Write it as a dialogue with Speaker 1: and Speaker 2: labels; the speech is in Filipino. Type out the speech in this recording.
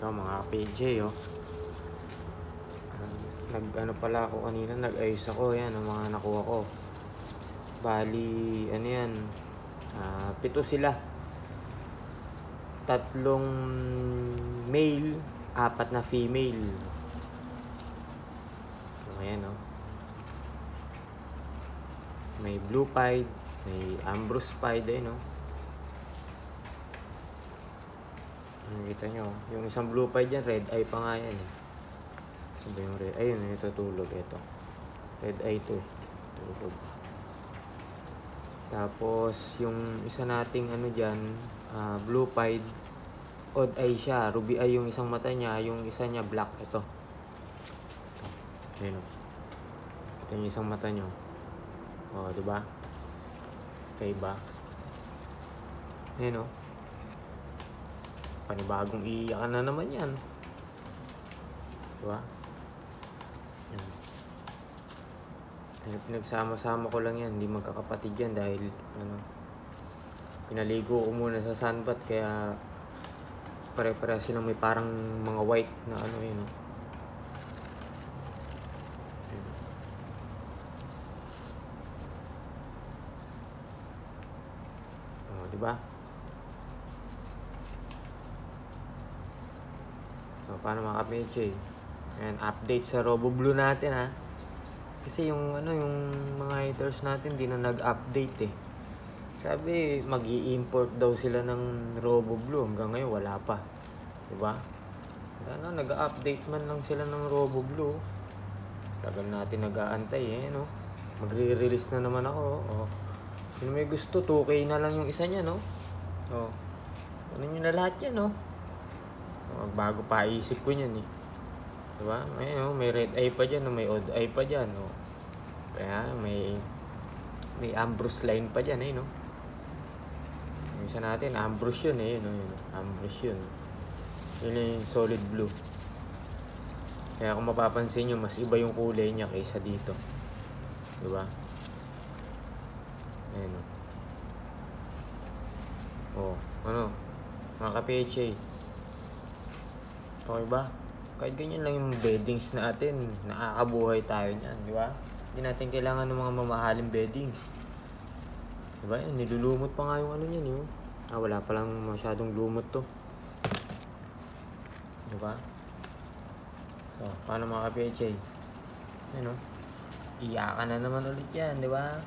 Speaker 1: Ito mga PJ, oh. Nag-ano pala ako kanina, nag-ayos ako. Yan, ang mga nakuha ko. Bali, ano yan, 7 sila. 3 male, 4 na female. Ayan, oh. May blue pied, may ambrose pied, ayun, oh. Nakita nyo, yung isang blue pied dyan, red eye pa nga yan, eh. Sabi yung red, ayun, ito tulog, ito. Red eye to, tulog. Tapos, yung isa nating ano dyan, blue pied, odd eye siya, ruby eye yung isang mata niya, yung isa niya black, ito. Ayun, oh. Ito yung isang mata nyo. O, diba? Okay ba? Ayun, oh. Panibagong iiyakan na naman yan. Diba? Yan. Pinagsama-sama ko lang yan. Hindi magkakapatid yan dahil ano, pinaligo ko muna sa sunbath kaya pare-pare silang may parang mga white na ano yun. Oh, diba? So, paano mga ka-PJ? Ayan, update sa RoboBlue natin, ha. Kasi yung ano, yung mga haters natin di na nag-update, eh. Sabi, mag-i-import daw sila ng RoboBlue. Hanggang ngayon, wala pa. Diba? Ano, nag-update man lang sila ng RoboBlue. Tagal natin nag-aantay, eh, no? Magre-release na naman ako, oh. Sino may gusto, 2K na lang yung isa niya, no? Oh. Ano nyo na lahat yan, no? Bago pa isip ko niyan, eh. Diba? May red eye pa dyan, may odd eye pa dyan, no? Kaya may ambrose line pa dyan, eh, no? Yung isa natin, ambrose yun, eh, no? Ambrose yun. Yun yung solid blue. Kaya kung mapapansin nyo, mas iba yung kulay niya kaysa dito. Diba? Ayan, no? Oh, ano? Mga ka-PHA. Okay ba? Kahit ganyan lang yung beddings natin, nakakabuhay tayo niyan, di ba? Hindi natin kailangan ng mga mamahaling beddings. Di ba? Nilulumot pa nga yung ano niyan, yun. Wala pa lang masyadong lumot to. Di ba? So, paano mga ka-PHA? Ano? Iyakan na naman ulit yan, di ba?